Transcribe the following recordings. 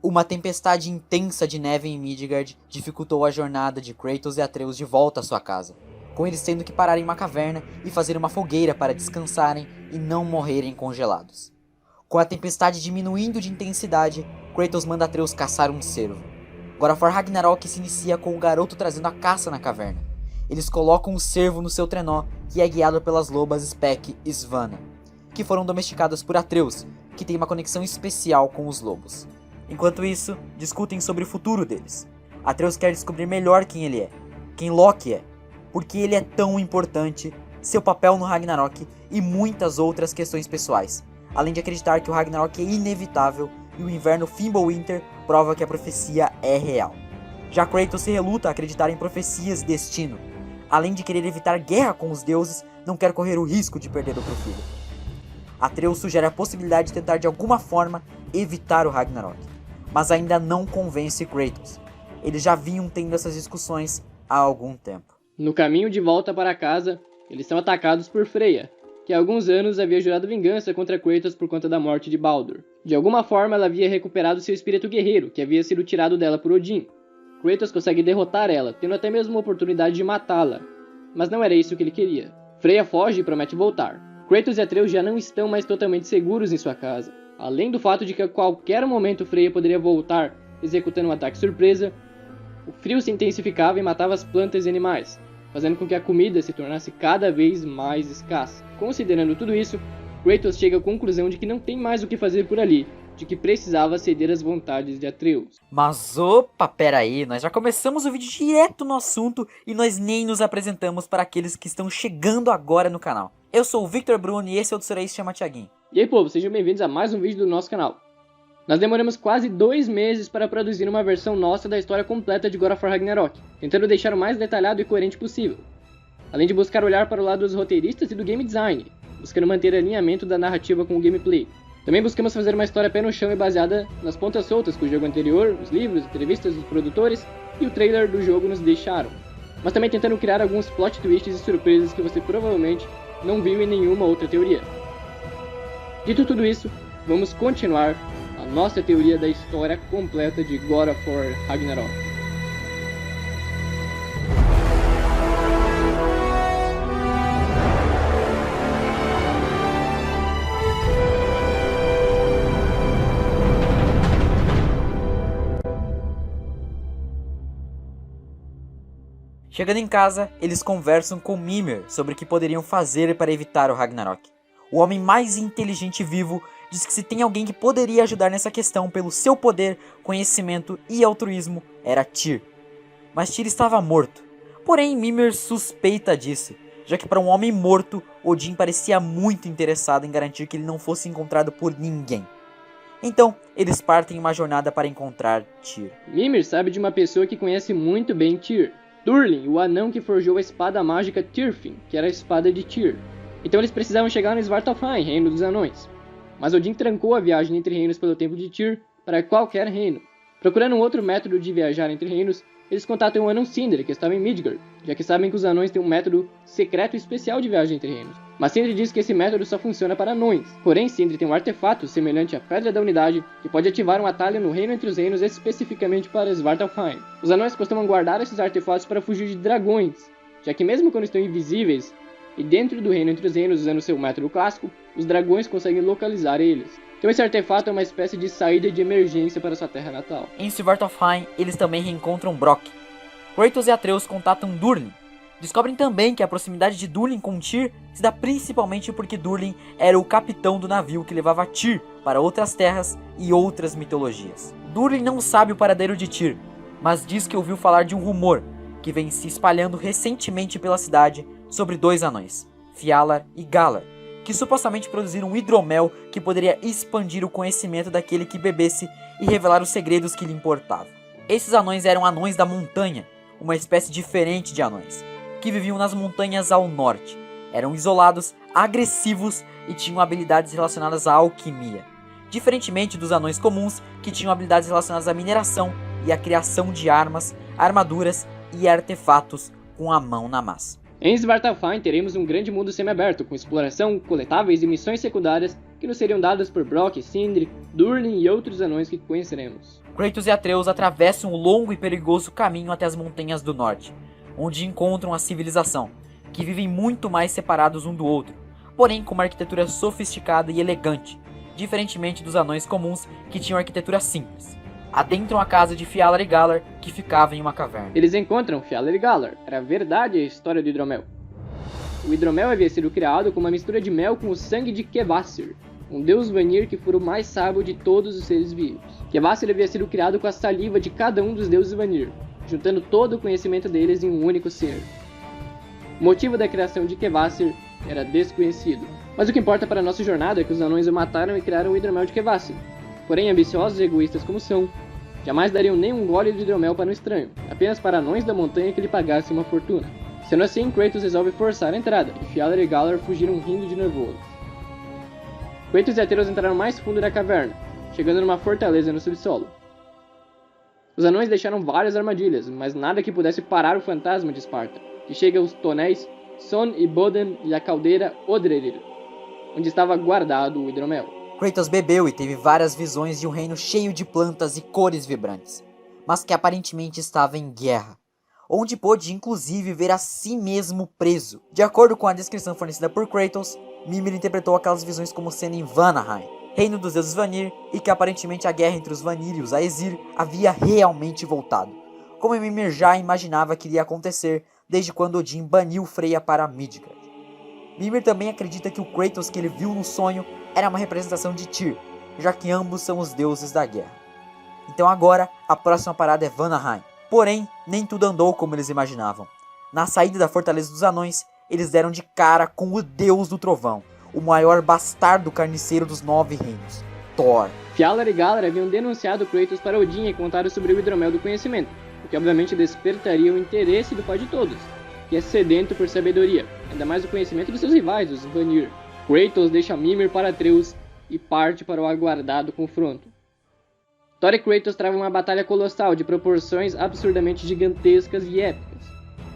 Uma tempestade intensa de neve em Midgard dificultou a jornada de Kratos e Atreus de volta à sua casa, com eles tendo que parar em uma caverna e fazer uma fogueira para descansarem e não morrerem congelados. Com a tempestade diminuindo de intensidade, Kratos manda Atreus caçar um cervo. God of War Ragnarok se inicia com o garoto trazendo a caça na caverna. Eles colocam o cervo no seu trenó, que é guiado pelas lobas Spec e Svanna, que foram domesticadas por Atreus, que tem uma conexão especial com os lobos. Enquanto isso, discutem sobre o futuro deles. Atreus quer descobrir melhor quem ele é, quem Loki é, por que ele é tão importante, seu papel no Ragnarok e muitas outras questões pessoais, além de acreditar que o Ragnarok é inevitável e o inverno Fimbulwinter prova que a profecia é real. Já Kratos se reluta a acreditar em profecias e destino, além de querer evitar guerra com os deuses, não quer correr o risco de perder outro filho. Atreus sugere a possibilidade de tentar de alguma forma evitar o Ragnarok, mas ainda não convence Kratos. Eles já vinham tendo essas discussões há algum tempo. No caminho de volta para casa, eles são atacados por Freya, que há alguns anos havia jurado vingança contra Kratos por conta da morte de Baldur. De alguma forma ela havia recuperado seu espírito guerreiro, que havia sido tirado dela por Odin. Kratos consegue derrotar ela, tendo até mesmo a oportunidade de matá-la, mas não era isso que ele queria. Freya foge e promete voltar. Kratos e Atreus já não estão mais totalmente seguros em sua casa. Além do fato de que a qualquer momento Freya poderia voltar executando um ataque surpresa, o frio se intensificava e matava as plantas e animais, fazendo com que a comida se tornasse cada vez mais escassa. Considerando tudo isso, Kratos chega à conclusão de que não tem mais o que fazer por ali, de que precisava ceder às vontades de Atreus. Mas opa, peraí, nós já começamos o vídeo direto no assunto e nós nem nos apresentamos para aqueles que estão chegando agora no canal. Eu sou o Victor Bruno e esse é o Tsurei se chama Thiaguinho. E aí povo, sejam bem-vindos a mais um vídeo do nosso canal. Nós demoramos quase 2 meses para produzir uma versão nossa da história completa de God of War Ragnarok, tentando deixar o mais detalhado e coerente possível, além de buscar olhar para o lado dos roteiristas e do game design, buscando manter alinhamento da narrativa com o gameplay. Também buscamos fazer uma história pé no chão e baseada nas pontas soltas que o jogo anterior, os livros, entrevistas dos produtores e o trailer do jogo nos deixaram, mas também tentando criar alguns plot twists e surpresas que você provavelmente não viu em nenhuma outra teoria. Dito tudo isso, vamos continuar a nossa teoria da história completa de God of War Ragnarok. Chegando em casa, eles conversam com Mimir sobre o que poderiam fazer para evitar o Ragnarok. O homem mais inteligente vivo diz que se tem alguém que poderia ajudar nessa questão pelo seu poder, conhecimento e altruísmo, era Tyr. Mas Tyr estava morto. Porém, Mimir suspeita disso, já que para um homem morto, Odin parecia muito interessado em garantir que ele não fosse encontrado por ninguém. Então, eles partem em uma jornada para encontrar Tyr. Mimir sabe de uma pessoa que conhece muito bem Tyr, Durlin, o anão que forjou a espada mágica Tyrfing, que era a espada de Tyr. Então eles precisavam chegar no Svartalfheim, reino dos anões. Mas Odin trancou a viagem entre reinos pelo templo de Tyr para qualquer reino. Procurando um outro método de viajar entre reinos, eles contatam o anão Sindri, que estava em Midgard, já que sabem que os anões têm um método secreto e especial de viagem entre reinos. Mas Sindri diz que esse método só funciona para anões. Porém, Sindri tem um artefato semelhante à Pedra da Unidade, que pode ativar um atalho no reino entre os reinos especificamente para Svartalfheim. Os anões costumam guardar esses artefatos para fugir de dragões, já que mesmo quando estão invisíveis, e dentro do reino entre os reinos usando seu método clássico, os dragões conseguem localizar eles. Então esse artefato é uma espécie de saída de emergência para sua terra natal. Em Svartalfheim, eles também reencontram Brok. Kratos e Atreus contatam Durlin. Descobrem também que a proximidade de Durlin com Tyr se dá principalmente porque Durlin era o capitão do navio que levava Tyr para outras terras e outras mitologias. Durlin não sabe o paradeiro de Tyr, mas diz que ouviu falar de um rumor que vem se espalhando recentemente pela cidade sobre 2 anões, Fjalar e Galar, que supostamente produziram um hidromel que poderia expandir o conhecimento daquele que bebesse e revelar os segredos que lhe importavam. Esses anões eram anões da montanha, uma espécie diferente de anões, que viviam nas montanhas ao norte. Eram isolados, agressivos e tinham habilidades relacionadas à alquimia, diferentemente dos anões comuns que tinham habilidades relacionadas à mineração e à criação de armas, armaduras e artefatos com a mão na massa. Em Svartalfheim teremos um grande mundo semiaberto, com exploração, coletáveis e missões secundárias que nos seriam dadas por Brock, Sindri, Durlin e outros anões que conheceremos. Kratos e Atreus atravessam o longo e perigoso caminho até as montanhas do norte, onde encontram a civilização, que vivem muito mais separados um do outro, porém com uma arquitetura sofisticada e elegante, diferentemente dos anões comuns que tinham arquitetura simples. Adentram a casa de Fjalar e Galar, que ficava em uma caverna. Eles encontram Fjalar e Galar. Era verdade a história do hidromel. O hidromel havia sido criado com uma mistura de mel com o sangue de Kvasir, um deus Vanir que fora o mais sábio de todos os seres vivos. Kvasir havia sido criado com a saliva de cada um dos deuses Vanir, juntando todo o conhecimento deles em um único ser. O motivo da criação de Kvasir era desconhecido, mas o que importa para a nossa jornada é que os anões o mataram e criaram o hidromel de Kvasir. Porém, ambiciosos e egoístas como são, jamais dariam nem um gole de hidromel para um estranho, apenas para anões da montanha que lhe pagassem uma fortuna. Sendo assim, Kratos resolve forçar a entrada, e Fjalar e Galar fugiram rindo de nervoso. Kratos e Atreus entraram mais fundo na caverna, chegando numa fortaleza no subsolo. Os anões deixaram várias armadilhas, mas nada que pudesse parar o fantasma de Esparta, que chega aos tonéis Son e Boden e a caldeira Odrerir, onde estava guardado o hidromel. Kratos bebeu e teve várias visões de um reino cheio de plantas e cores vibrantes, mas que aparentemente estava em guerra, onde pôde inclusive ver a si mesmo preso. De acordo com a descrição fornecida por Kratos, Mimir interpretou aquelas visões como sendo em Vanaheim, reino dos deuses Vanir, e que aparentemente a guerra entre os Vanir e os Aesir havia realmente voltado, como Mimir já imaginava que iria acontecer desde quando Odin baniu Freya para Midgard. Mimir também acredita que o Kratos que ele viu no sonho era uma representação de Tyr, já que ambos são os deuses da guerra. Então agora, a próxima parada é Vanaheim. Porém, nem tudo andou como eles imaginavam. Na saída da Fortaleza dos Anões, eles deram de cara com o Deus do Trovão, o maior bastardo carniceiro dos 9 reinos, Thor. Fjalar e Galar haviam denunciado Kratos para Odin e contaram sobre o hidromel do conhecimento, o que obviamente despertaria o interesse do pai de todos, que é sedento por sabedoria, ainda mais o conhecimento dos seus rivais, os Vanir. Kratos deixa Mimir para Atreus e parte para o aguardado confronto. Thor e Kratos travam uma batalha colossal de proporções absurdamente gigantescas e épicas.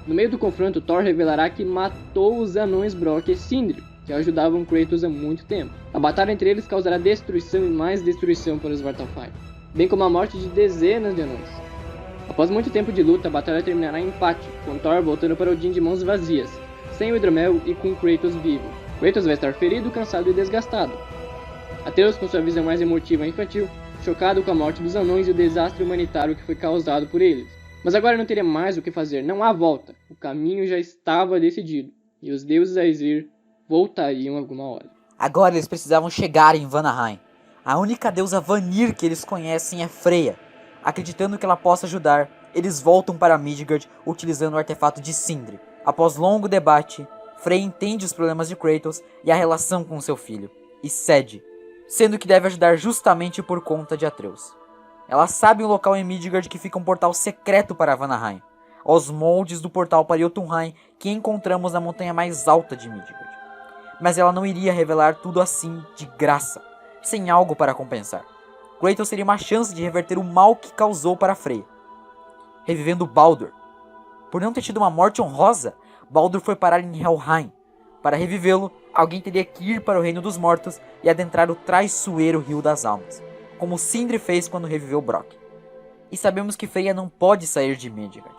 No meio do confronto, Thor revelará que matou os anões Brock e Sindri, que ajudavam Kratos há muito tempo. A batalha entre eles causará destruição e mais destruição para os Svartalfheim, bem como a morte de dezenas de anões. Após muito tempo de luta, a batalha terminará em empate, com Thor voltando para Odin de mãos vazias, sem o hidromel e com Kratos vivo. Kratos vai estar ferido, cansado e desgastado. Atreus, com sua visão mais emotiva e infantil, chocado com a morte dos anões e o desastre humanitário que foi causado por eles. Mas agora não teria mais o que fazer, não há volta. O caminho já estava decidido, e os deuses Aesir voltariam alguma hora. Agora eles precisavam chegar em Vanaheim. A única deusa Vanir que eles conhecem é Freya. Acreditando que ela possa ajudar, eles voltam para Midgard utilizando o artefato de Sindri. Após longo debate, Freya entende os problemas de Kratos e a relação com seu filho, e cede, sendo que deve ajudar justamente por conta de Atreus. Ela sabe um local em Midgard que fica um portal secreto para Vanaheim, aos moldes do portal para Jotunheim que encontramos na montanha mais alta de Midgard. Mas ela não iria revelar tudo assim de graça, sem algo para compensar. Kratos teria uma chance de reverter o mal que causou para Freya, revivendo Baldur. Por não ter tido uma morte honrosa, Baldur foi parar em Helheim. Para revivê-lo, alguém teria que ir para o Reino dos Mortos e adentrar o traiçoeiro Rio das Almas, como Sindri fez quando reviveu Brock. E sabemos que Freya não pode sair de Midgard,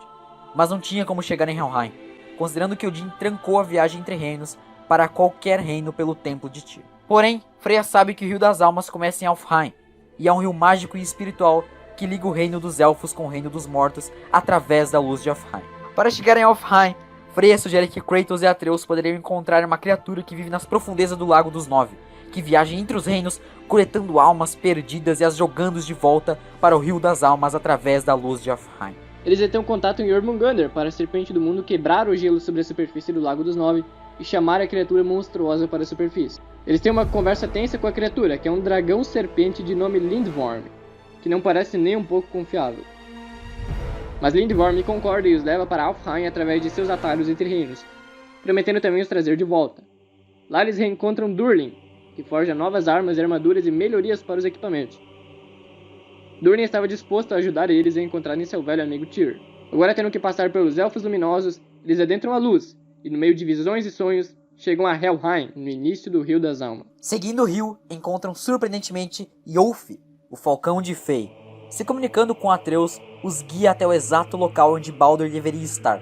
mas não tinha como chegar em Helheim, considerando que Odin trancou a viagem entre reinos para qualquer reino pelo Templo de Tyr. Porém, Freya sabe que o Rio das Almas começa em Alfheim, e é um rio mágico e espiritual que liga o reino dos elfos com o reino dos mortos através da luz de Alfheim. Para chegar em Alfheim, Freya sugere que Kratos e Atreus poderiam encontrar uma criatura que vive nas profundezas do Lago dos Nove, que viaja entre os reinos, coletando almas perdidas e as jogando de volta para o Rio das Almas através da luz de Alfheim. Eles então contatam Jormungandr para a Serpente do Mundo quebrar o gelo sobre a superfície do Lago dos Nove e chamar a criatura monstruosa para a superfície. Eles têm uma conversa tensa com a criatura, que é um dragão serpente de nome Lindworm, que não parece nem um pouco confiável. Mas Lindworm concorda e os leva para Alfheim através de seus atalhos entre reinos, prometendo também os trazer de volta. Lá eles reencontram Durlin, que forja novas armas, armaduras e melhorias para os equipamentos. Durlin estava disposto a ajudar eles a encontrarem seu velho amigo Tyr. Agora tendo que passar pelos Elfos Luminosos, eles adentram a luz, e no meio de visões e sonhos, chegam a Helheim, no início do Rio das Almas. Seguindo o rio, encontram surpreendentemente Iolfi, o falcão de Fei. Se comunicando com Atreus, os guia até o exato local onde Baldur deveria estar,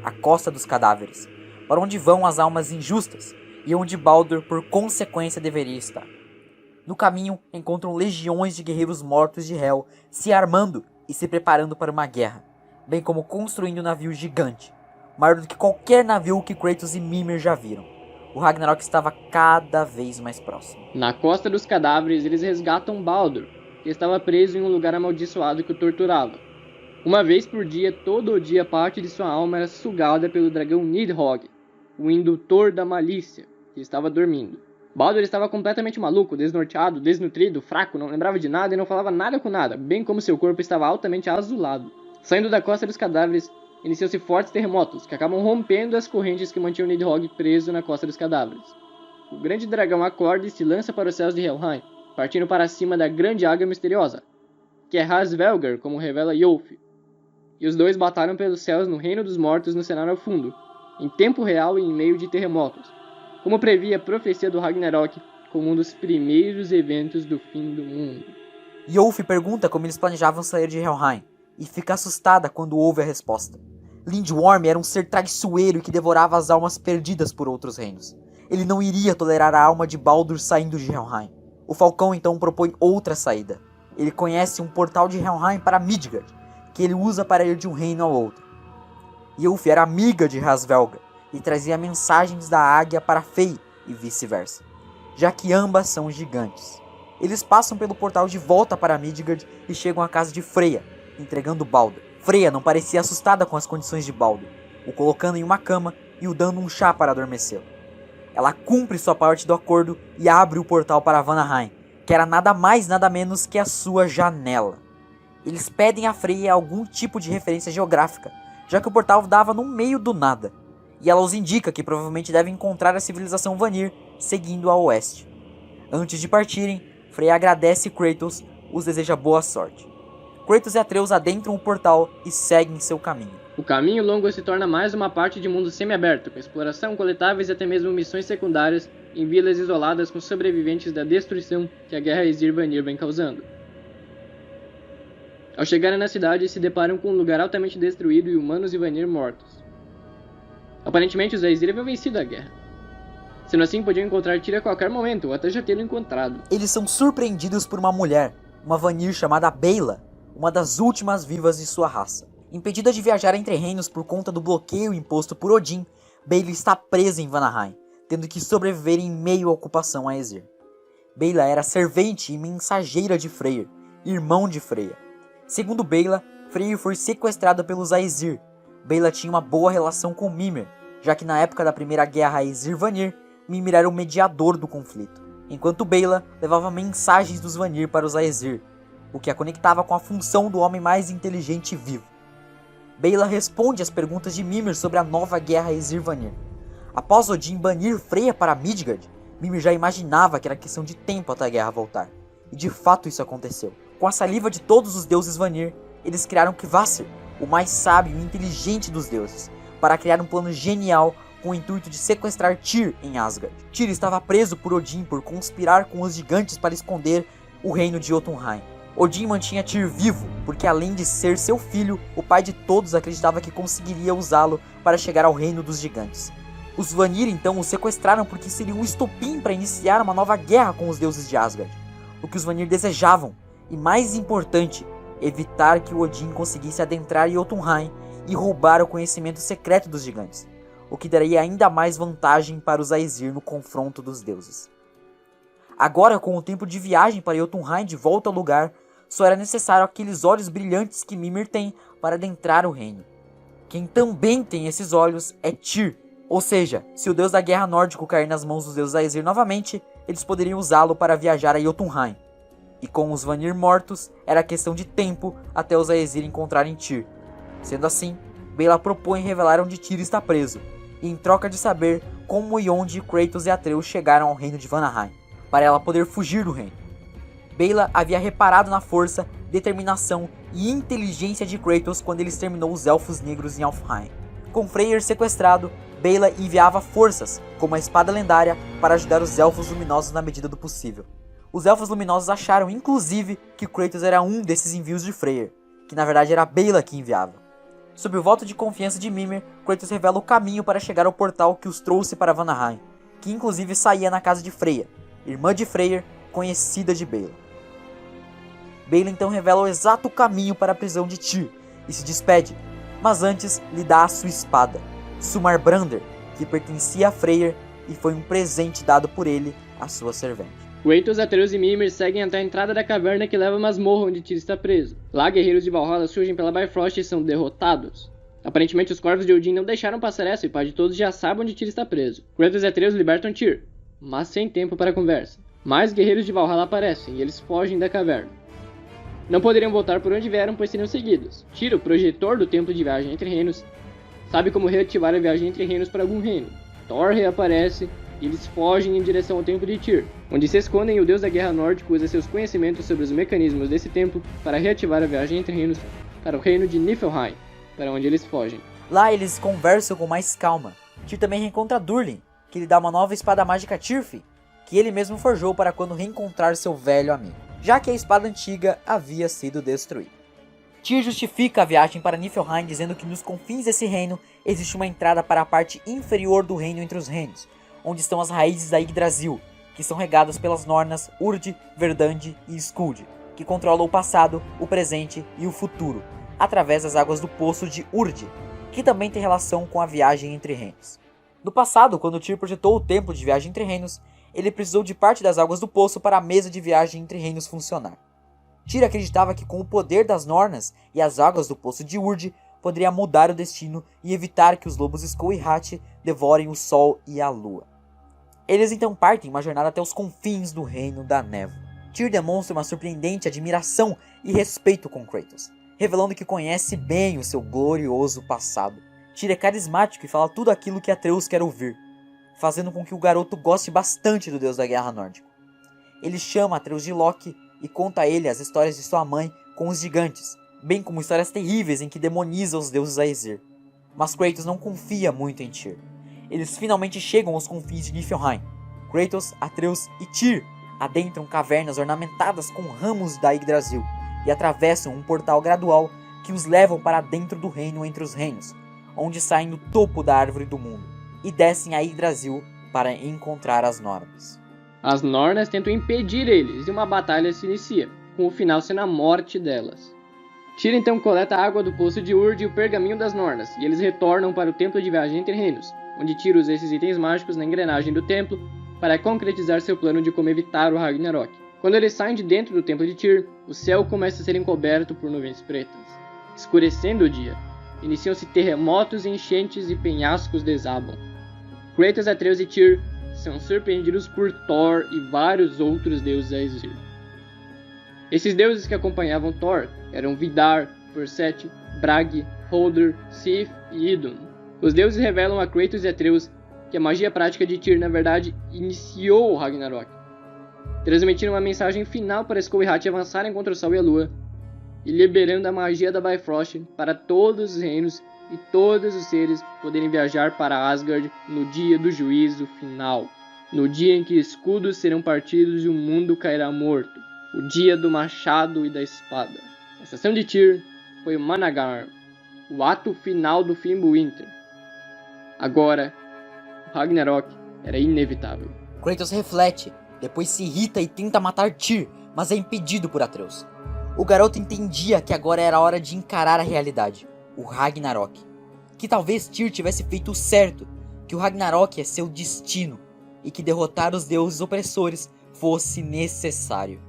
a Costa dos Cadáveres, para onde vão as almas injustas, e onde Baldur, por consequência, deveria estar. No caminho, encontram legiões de guerreiros mortos de Hel se armando e se preparando para uma guerra, bem como construindo um navio gigante, maior do que qualquer navio que Kratos e Mimir já viram. O Ragnarok estava cada vez mais próximo. Na Costa dos Cadáveres, eles resgatam Baldur, que estava preso em um lugar amaldiçoado que o torturava. Uma vez por dia, todo dia, parte de sua alma era sugada pelo dragão Nidhogg, o indutor da malícia, que estava dormindo. Baldur estava completamente maluco, desnorteado, desnutrido, fraco, não lembrava de nada e não falava nada com nada, bem como seu corpo estava altamente azulado. Saindo da Costa dos Cadáveres, iniciam-se fortes terremotos, que acabam rompendo as correntes que mantinham Nidhogg preso na Costa dos Cadáveres. O grande dragão acorda e se lança para os céus de Helheim, partindo para cima da grande águia misteriosa, que é Hasvelgr, como revela Iolfi. E os dois batalham pelos céus no reino dos mortos no cenário ao fundo, em tempo real e em meio de terremotos, como previa a profecia do Ragnarok como um dos primeiros eventos do fim do mundo. Iolfi pergunta como eles planejavam sair de Helheim, e fica assustada quando ouve a resposta. Lindworm era um ser traiçoeiro que devorava as almas perdidas por outros reinos. Ele não iria tolerar a alma de Baldur saindo de Helheim. O Falcão então propõe outra saída. Ele conhece um portal de Helheim para Midgard, que ele usa para ir de um reino ao outro. Iolfi era amiga de Hasvelgr e trazia mensagens da águia para Fei e vice-versa, já que ambas são gigantes. Eles passam pelo portal de volta para Midgard e chegam à casa de Freya, entregando Baldur. Freya não parecia assustada com as condições de Baldur, o colocando em uma cama e o dando um chá para adormecê-lo. Ela cumpre sua parte do acordo e abre o portal para Vanaheim, que era nada mais nada menos que a sua janela. Eles pedem a Freya algum tipo de referência geográfica, já que o portal dava no meio do nada, e ela os indica que provavelmente devem encontrar a civilização Vanir seguindo a oeste. Antes de partirem, Freya agradece Kratos, os deseja boa sorte. Kratos e Atreus adentram o portal e seguem seu caminho. O caminho longo se torna mais uma parte de mundo semi-aberto, com exploração, coletáveis e até mesmo missões secundárias em vilas isoladas com sobreviventes da destruição que a guerra Aesir Vanir vem causando. Ao chegarem na cidade, se deparam com um lugar altamente destruído e humanos e Vanir mortos. Aparentemente, os Aesir haviam vencido a guerra. Sendo assim, podiam encontrar Tyr a qualquer momento, ou até já tê-lo encontrado. Eles são surpreendidos por uma mulher, uma Vanir chamada Beyla, uma das últimas vivas de sua raça. Impedida de viajar entre reinos por conta do bloqueio imposto por Odin, Beyla está presa em Vanaheim, tendo que sobreviver em meio à ocupação Aesir. Beyla era servente e mensageira de Freyr, irmão de Freya. Segundo Beyla, Freyr foi sequestrada pelos Aesir. Beyla tinha uma boa relação com Mimir, já que na época da primeira guerra Aesir-Vanir, Mimir era o mediador do conflito, enquanto Beyla levava mensagens dos Vanir para os Aesir, o que a conectava com a função do homem mais inteligente vivo. Beyla responde às perguntas de Mimir sobre a nova guerra Aesir-Vanir. Após Odin banir Freya para Midgard, Mimir já imaginava que era questão de tempo até a guerra voltar, e de fato isso aconteceu. Com a saliva de todos os deuses Vanir, eles criaram Kvasir, o mais sábio e inteligente dos deuses, para criar um plano genial com o intuito de sequestrar Tyr em Asgard. Tyr estava preso por Odin por conspirar com os gigantes para esconder o reino de Jotunheim. Odin mantinha Tyr vivo, porque além de ser seu filho, o pai de todos acreditava que conseguiria usá-lo para chegar ao reino dos gigantes. Os Vanir então o sequestraram porque seria um estopim para iniciar uma nova guerra com os deuses de Asgard, o que os Vanir desejavam, e mais importante, evitar que Odin conseguisse adentrar Jotunheim e roubar o conhecimento secreto dos gigantes, o que daria ainda mais vantagem para os Aesir no confronto dos deuses. Agora, com o tempo de viagem para Jotunheim de volta ao lugar, só era necessário aqueles olhos brilhantes que Mimir tem para adentrar o reino. Quem também tem esses olhos é Tyr, ou seja, se o deus da guerra nórdico cair nas mãos dos deuses Aesir novamente, eles poderiam usá-lo para viajar a Jotunheim. E com os Vanir mortos, era questão de tempo até os Aesir encontrarem Tyr. Sendo assim, Beyla propõe revelar onde Tyr está preso, e em troca de saber como e onde Kratos e Atreus chegaram ao reino de Vanaheim, para ela poder fugir do reino. Beyla havia reparado na força, determinação e inteligência de Kratos quando ele exterminou os Elfos Negros em Alfheim. Com Freyr sequestrado, Bela enviava forças, como a espada lendária, para ajudar os Elfos Luminosos na medida do possível. Os Elfos Luminosos acharam, inclusive, que Kratos era um desses envios de Freyr, que na verdade era Bela que enviava. Sob o voto de confiança de Mimir, Kratos revela o caminho para chegar ao portal que os trouxe para Vanaheim, que inclusive saía na casa de Freya, irmã de Freyr, conhecida de Bela. Bela então revela o exato caminho para a prisão de Tyr e se despede, mas antes lhe dá a sua espada, Sumarbrander, que pertencia a Freyr e foi um presente dado por ele à sua servente. Kratos, Atreus e Mimir seguem até a entrada da caverna que leva à masmorra onde Tyr está preso. Lá, guerreiros de Valhalla surgem pela Bifrost e são derrotados. Aparentemente, os corvos de Odin não deixaram passar essa e o pai de todos já sabe onde Tyr está preso. Kratos e Atreus libertam Tyr, mas sem tempo para conversa. Mais guerreiros de Valhalla aparecem e eles fogem da caverna. Não poderiam voltar por onde vieram, pois seriam seguidos. Tyr, o projetor do templo de viagem entre reinos, sabe como reativar a viagem entre reinos para algum reino. Thor reaparece e eles fogem em direção ao templo de Tyr, onde se escondem e o deus da guerra nórdico usa seus conhecimentos sobre os mecanismos desse templo para reativar a viagem entre reinos para o reino de Niflheim, para onde eles fogem. Lá eles conversam com mais calma. Tyr também reencontra Durlin, que lhe dá uma nova espada mágica Tyrfing, que ele mesmo forjou para quando reencontrar seu velho amigo, já que a espada antiga havia sido destruída. Tyr justifica a viagem para Niflheim dizendo que nos confins desse reino existe uma entrada para a parte inferior do reino entre os reinos, onde estão as raízes da Yggdrasil, que são regadas pelas Nornas Urd, Verdandi e Skuld, que controlam o passado, o presente e o futuro, através das águas do poço de Urd, que também tem relação com a viagem entre reinos. No passado, quando Tyr projetou o templo de viagem entre reinos, ele precisou de parte das águas do poço para a mesa de viagem entre reinos funcionar. Tyr acreditava que com o poder das Nornas e as águas do poço de Urd, poderia mudar o destino e evitar que os lobos Skoll e Hat devorem o sol e a lua. Eles então partem uma jornada até os confins do reino da névoa. Tyr demonstra uma surpreendente admiração e respeito com Kratos, revelando que conhece bem o seu glorioso passado. Tyr é carismático e fala tudo aquilo que Atreus quer ouvir, fazendo com que o garoto goste bastante do deus da guerra nórdico. Ele chama Atreus de Loki e conta a ele as histórias de sua mãe com os gigantes, bem como histórias terríveis em que demoniza os deuses Aesir. Mas Kratos não confia muito em Tyr. Eles finalmente chegam aos confins de Niflheim. Kratos, Atreus e Tyr adentram cavernas ornamentadas com ramos da Yggdrasil e atravessam um portal gradual que os levam para dentro do reino entre os reinos, onde saem do topo da árvore do mundo e descem a Yggdrasil para encontrar as Nornas. As Nornas tentam impedir eles e uma batalha se inicia, com o final sendo a morte delas. Tyr então coleta a água do poço de Urd e o pergaminho das Nornas, e eles retornam para o templo de viagem entre reinos, onde Tyr usa esses itens mágicos na engrenagem do templo para concretizar seu plano de como evitar o Ragnarok. Quando eles saem de dentro do templo de Tyr, o céu começa a ser encoberto por nuvens pretas. Escurecendo o dia, iniciam-se terremotos, enchentes e penhascos desabam. Kratos, Atreus e Tyr são surpreendidos por Thor e vários outros deuses Aesir. Esses deuses que acompanhavam Thor eram Vidar, Forset, Bragi, Holdr, Sif e Idun. Os deuses revelam a Kratos e Atreus que a magia prática de Tyr na verdade iniciou o Ragnarok, transmitindo uma mensagem final para Skoll e Hat avançarem contra o Sol e a Lua, e liberando a magia da Bifrost para todos os reinos e todos os seres poderem viajar para Asgard no dia do juízo final, no dia em que escudos serão partidos e o mundo cairá morto, o dia do machado e da espada. A estação de Tyr foi o Managarm, o ato final do Fimbulwinter. Agora, o Ragnarok era inevitável. Kratos reflete, depois se irrita e tenta matar Tyr, mas é impedido por Atreus. O garoto entendia que agora era hora de encarar a realidade, o Ragnarok. Que talvez Tyr tivesse feito o certo, que o Ragnarok é seu destino, e que derrotar os deuses opressores fosse necessário.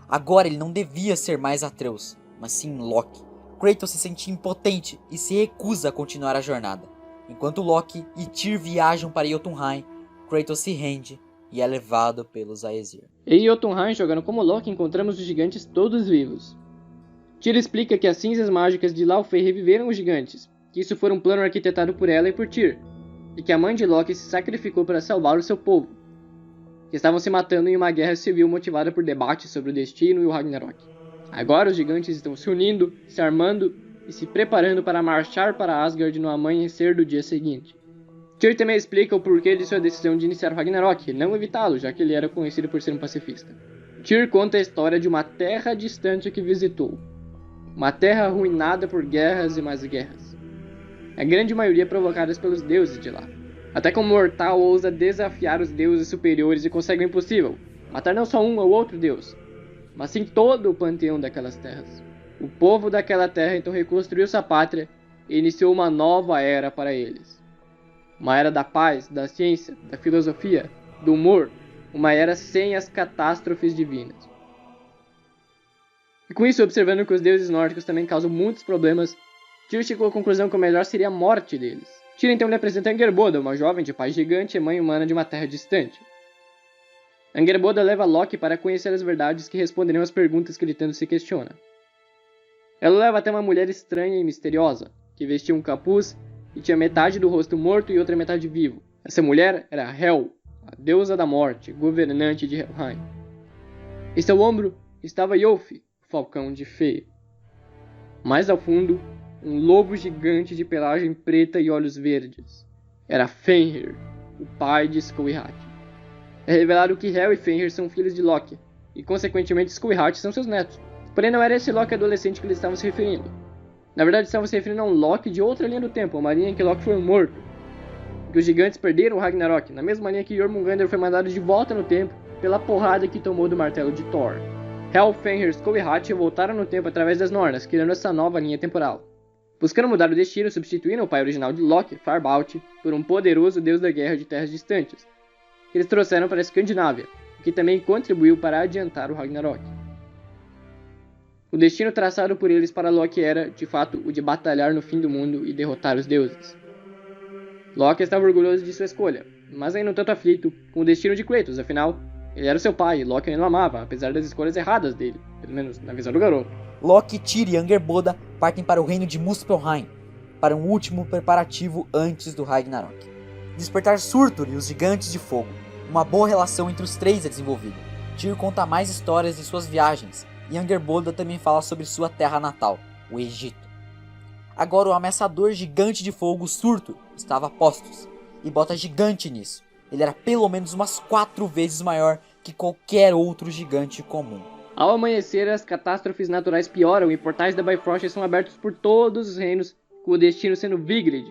Agora ele não devia ser mais Atreus, mas sim Loki. Kratos se sente impotente e se recusa a continuar a jornada. Enquanto Loki e Tyr viajam para Jotunheim, Kratos se rende e é levado pelos Aesir. Em Jotunheim, jogando como Loki, encontramos os gigantes todos vivos. Tyr explica que as cinzas mágicas de Laufey reviveram os gigantes, que isso foi um plano arquitetado por ela e por Tyr, e que a mãe de Loki se sacrificou para salvar o seu povo, que estavam se matando em uma guerra civil motivada por debates sobre o destino e o Ragnarok. Agora os gigantes estão se unindo, se armando e se preparando para marchar para Asgard no amanhecer do dia seguinte. Tyr também explica o porquê de sua decisão de iniciar o Ragnarok, e não evitá-lo, já que ele era conhecido por ser um pacifista. Tyr conta a história de uma terra distante que visitou. Uma terra arruinada por guerras e mais guerras. A grande maioria provocadas pelos deuses de lá. Até que um mortal ousa desafiar os deuses superiores e consegue o impossível. Matar não só um ou outro deus, mas sim todo o panteão daquelas terras. O povo daquela terra então reconstruiu sua pátria e iniciou uma nova era para eles. Uma era da paz, da ciência, da filosofia, do humor. Uma era sem as catástrofes divinas. E com isso, observando que os deuses nórdicos também causam muitos problemas, Tyr chegou à conclusão que o melhor seria a morte deles. Tyr então lhe apresenta Angerboda, uma jovem de pai gigante e mãe humana de uma terra distante. Angerboda leva Loki para conhecer as verdades que responderiam às perguntas que ele tanto se questiona. Ela leva até uma mulher estranha e misteriosa, que vestia um capuz e tinha metade do rosto morto e outra metade vivo. Essa mulher era Hel, a deusa da morte, governante de Helheim. Em seu ombro estava Yofi, o falcão de Fe. Mais ao fundo, um lobo gigante de pelagem preta e olhos verdes. Era Fenrir, o pai de Skullheart. É revelado que Hel e Fenrir são filhos de Loki, e consequentemente Skullheart são seus netos. Porém não era esse Loki adolescente que eles estavam se referindo. Na verdade estavam se referindo a um Loki de outra linha do tempo, uma linha em que Loki foi morto. Que os gigantes perderam o Ragnarok, na mesma linha que Jormungandr foi mandado de volta no tempo pela porrada que tomou do martelo de Thor. Hel, Fenrir e Skullheart voltaram no tempo através das Nornas, criando essa nova linha temporal. Buscando mudar o destino, substituindo o pai original de Loki, Farbalt, por um poderoso deus da guerra de terras distantes, que eles trouxeram para a Escandinávia, o que também contribuiu para adiantar o Ragnarok. O destino traçado por eles para Loki era, de fato, o de batalhar no fim do mundo e derrotar os deuses. Loki estava orgulhoso de sua escolha, mas ainda um tanto aflito com o destino de Kratos, afinal, ele era seu pai e Loki ainda o amava, apesar das escolhas erradas dele, pelo menos na visão do garoto. Loki, Tyr e Angerboda partem para o reino de Muspelheim, para um último preparativo antes do Ragnarok. Despertar Surtur e os Gigantes de Fogo. Uma boa relação entre os três é desenvolvida. Tyr conta mais histórias de suas viagens, e Angerboda também fala sobre sua terra natal, o Egito. Agora o ameaçador gigante de fogo Surtur estava a postos, e bota gigante nisso. Ele era pelo menos umas 4 vezes maior que qualquer outro gigante comum. Ao amanhecer, as catástrofes naturais pioram e portais da Bifrost são abertos por todos os reinos, com o destino sendo Vigrid,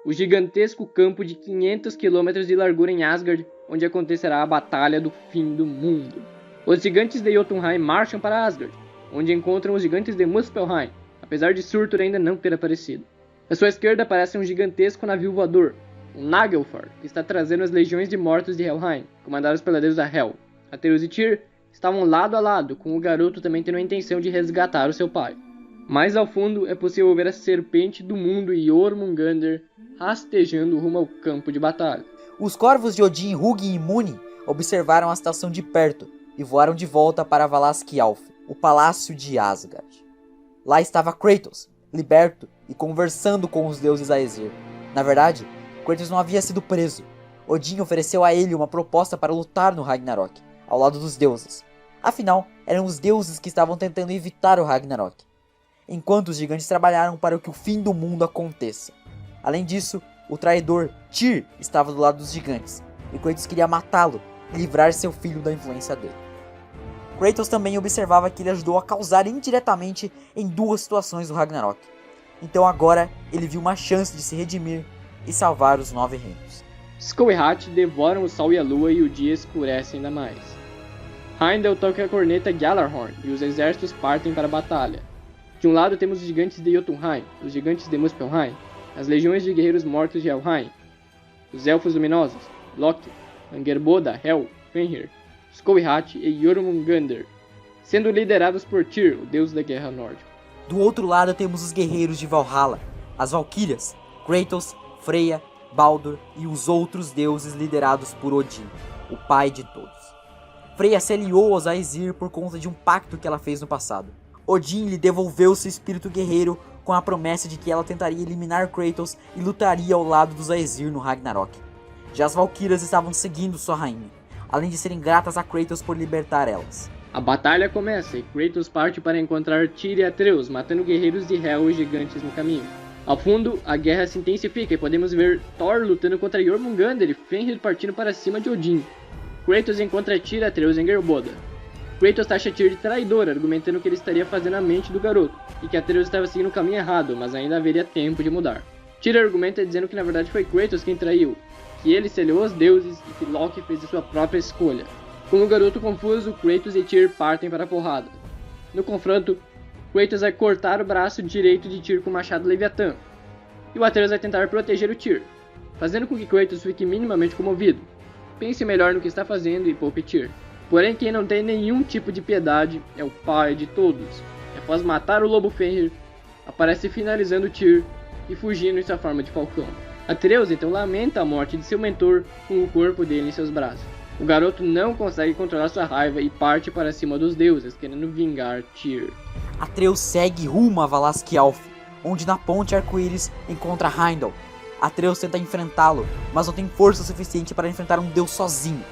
o gigantesco campo de 500 km de largura em Asgard, onde acontecerá a batalha do fim do mundo. Os gigantes de Jotunheim marcham para Asgard, onde encontram os gigantes de Muspelheim, apesar de Surtur ainda não ter aparecido. À sua esquerda aparece um gigantesco navio voador, o Nagelfar, que está trazendo as legiões de mortos de Helheim, comandadas pela deusa Hel. Atreus e Tyr estavam lado a lado, com o garoto também tendo a intenção de resgatar o seu pai. Mais ao fundo é possível ver a serpente do mundo Jormungandr rastejando rumo ao campo de batalha. Os corvos de Odin, Hugin e Munin observaram a situação de perto e voaram de volta para Valaskialf, o palácio de Asgard. Lá estava Kratos, liberto e conversando com os deuses Aesir. Na verdade, Kratos não havia sido preso. Odin ofereceu a ele uma proposta para lutar no Ragnarok, ao lado dos deuses. Afinal, eram os deuses que estavam tentando evitar o Ragnarok, enquanto os gigantes trabalharam para que o fim do mundo aconteça. Além disso, o traidor Tyr estava do lado dos gigantes, e Kratos queria matá-lo e livrar seu filho da influência dele. Kratos também observava que ele ajudou a causar indiretamente em 2 situações do Ragnarok. Então agora ele viu uma chance de se redimir e salvar os 9 reinos. Skullheart devoram o sol e a lua e o dia escurece ainda mais. Heimdall toca a corneta Gjallarhorn e os exércitos partem para a batalha. De um lado temos os gigantes de Jotunheim, os gigantes de Muspelheim, as legiões de guerreiros mortos de Helheim, os elfos luminosos, Loki, Angerboda, Hel, Fenrir, Skullheart e Jormungandr, sendo liderados por Tyr, o deus da guerra nórdica. Do outro lado temos os guerreiros de Valhalla, as Valquírias, Kratos, Freya, Baldur e os outros deuses liderados por Odin, o pai de todos. Freya se aliou aos Aesir por conta de um pacto que ela fez no passado. Odin lhe devolveu seu espírito guerreiro com a promessa de que ela tentaria eliminar Kratos e lutaria ao lado dos Aesir no Ragnarok. Já as Valquírias estavam seguindo sua rainha, além de serem gratas a Kratos por libertar elas. A batalha começa e Kratos parte para encontrar Tyr e Atreus, matando guerreiros de Hel e gigantes no caminho. Ao fundo, a guerra se intensifica e podemos ver Thor lutando contra Jormungandr e Fenrir partindo para cima de Odin. Kratos encontra Tyr, Atreus e Angerboda. Kratos taxa Tyr de traidor, argumentando que ele estaria fazendo a mente do garoto, e que Atreus estava seguindo o caminho errado, mas ainda haveria tempo de mudar. Tyr argumenta dizendo que na verdade foi Kratos quem traiu, que ele se aliou aos deuses e que Loki fez a sua própria escolha. Com o garoto confuso, Kratos e Tyr partem para a porrada. No confronto, Kratos vai cortar o braço direito de Tyr com o machado Leviatã, e o Atreus vai tentar proteger o Tyr, fazendo com que Kratos fique minimamente comovido. Pense melhor no que está fazendo e poupe Tyr. Porém, quem não tem nenhum tipo de piedade é o pai de todos. E após matar o lobo Fenrir, aparece finalizando Tyr e fugindo em sua forma de falcão. Atreus então lamenta a morte de seu mentor com o corpo dele em seus braços. O garoto não consegue controlar sua raiva e parte para cima dos deuses, querendo vingar Tyr. Atreus segue rumo a Valaskialf, onde na ponte arco-íris encontra Heimdall. Atreus tenta enfrentá-lo, mas não tem força suficiente para enfrentar um deus sozinho.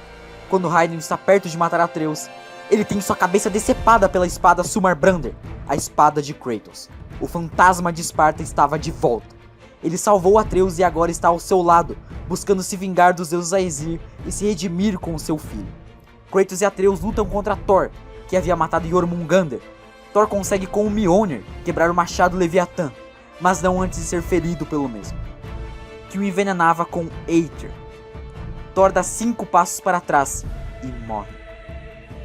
Quando Heimdall está perto de matar Atreus, ele tem sua cabeça decepada pela espada Sumarbrander, a espada de Kratos. O fantasma de Esparta estava de volta. Ele salvou Atreus e agora está ao seu lado, buscando se vingar dos deuses Aesir e se redimir com seu filho. Kratos e Atreus lutam contra Thor, que havia matado Jormungandr. Thor consegue com o Mjolnir quebrar o machado Leviatã, mas não antes de ser ferido pelo mesmo, que o envenenava com Aether. Thor dá 5 passos para trás e morre.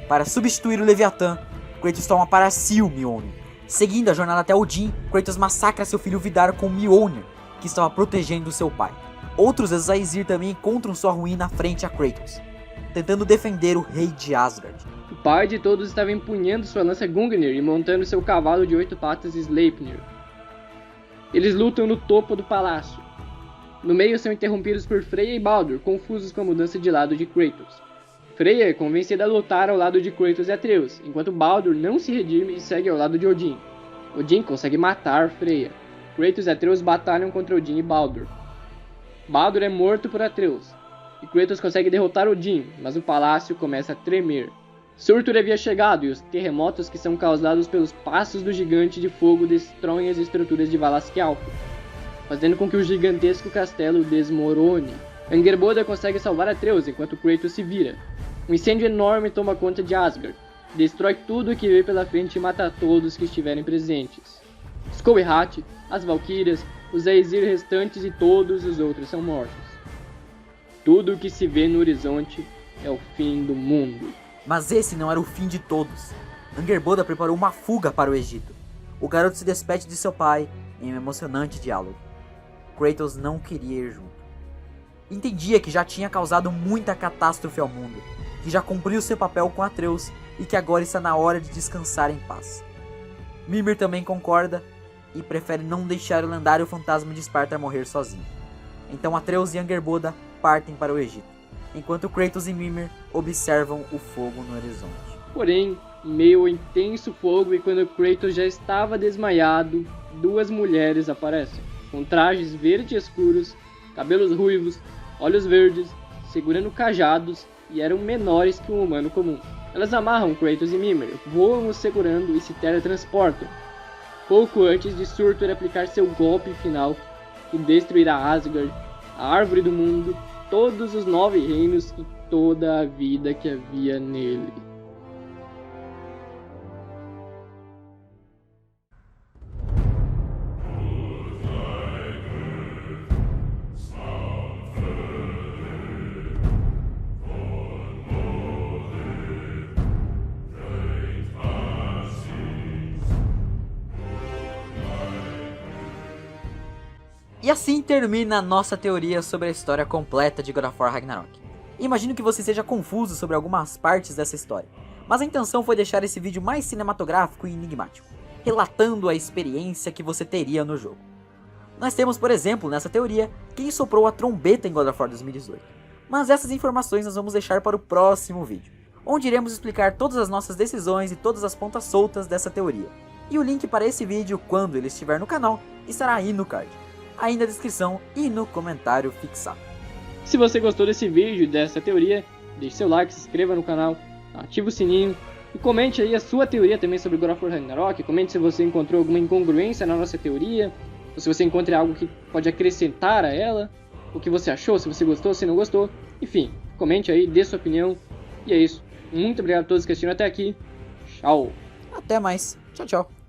Para substituir o Leviatã, Kratos toma para si o Mjolnir. Seguindo a jornada até Odin, Kratos massacra seu filho Vidar com o Mjolnir, que estava protegendo seu pai. Outros deuses Aesir também encontram sua ruína frente a Kratos, tentando defender o rei de Asgard. O pai de todos estava empunhando sua lança Gungnir e montando seu cavalo de 8 patas Sleipnir. Eles lutam no topo do palácio. No meio são interrompidos por Freya e Baldur, confusos com a mudança de lado de Kratos. Freya é convencida a lutar ao lado de Kratos e Atreus, enquanto Baldur não se redime e segue ao lado de Odin. Odin consegue matar Freya. Kratos e Atreus batalham contra Odin e Baldur. Baldur é morto por Atreus, e Kratos consegue derrotar Odin, mas o palácio começa a tremer. Surtur havia chegado e os terremotos que são causados pelos passos do gigante de fogo destroem as estruturas de Valaskialf, fazendo com que o gigantesco castelo desmorone. Angerboda consegue salvar Atreus enquanto Kratos se vira. Um incêndio enorme toma conta de Asgard, destrói tudo o que vê pela frente e mata todos que estiverem presentes. Skoll e Hati, as Valquírias, os Aesir restantes e todos os outros são mortos. Tudo o que se vê no horizonte é o fim do mundo. Mas esse não era o fim de todos. Angerboda preparou uma fuga para o Egito. O garoto se despede de seu pai em um emocionante diálogo. Kratos não queria ir junto. Entendia que já tinha causado muita catástrofe ao mundo, que já cumpriu seu papel com Atreus e que agora está na hora de descansar em paz. Mimir também concorda e prefere não deixar o lendário fantasma de Esparta morrer sozinho. Então Atreus e Angerboda partem para o Egito, enquanto Kratos e Mimir observam o fogo no horizonte. Porém, em meio ao intenso fogo e quando Kratos já estava desmaiado, 2 mulheres aparecem, com trajes verde escuros, cabelos ruivos, olhos verdes, segurando cajados e eram menores que um humano comum. Elas amarram Kratos e Mimir, voam os segurando e se teletransportam, pouco antes de Surtur aplicar seu golpe final que destruirá Asgard, a árvore do mundo, todos os 9 reinos e toda a vida que havia nele. E assim termina a nossa teoria sobre a história completa de God of War Ragnarok. Imagino que você seja confuso sobre algumas partes dessa história, mas a intenção foi deixar esse vídeo mais cinematográfico e enigmático, relatando a experiência que você teria no jogo. Nós temos, por exemplo, nessa teoria, quem soprou a trombeta em God of War 2018, mas essas informações nós vamos deixar para o próximo vídeo, onde iremos explicar todas as nossas decisões e todas as pontas soltas dessa teoria. E o link para esse vídeo, quando ele estiver no canal, estará aí no card, aí na descrição e no comentário fixado. Se você gostou desse vídeo, dessa teoria, deixe seu like, se inscreva no canal, ative o sininho e comente aí a sua teoria também sobre God of War Ragnarok. Comente se você encontrou alguma incongruência na nossa teoria, ou se você encontra algo que pode acrescentar a ela, o que você achou, se você gostou, se não gostou. Enfim, comente aí, dê sua opinião. E é isso. Muito obrigado a todos que assistiram até aqui. Tchau! Até mais. Tchau, tchau.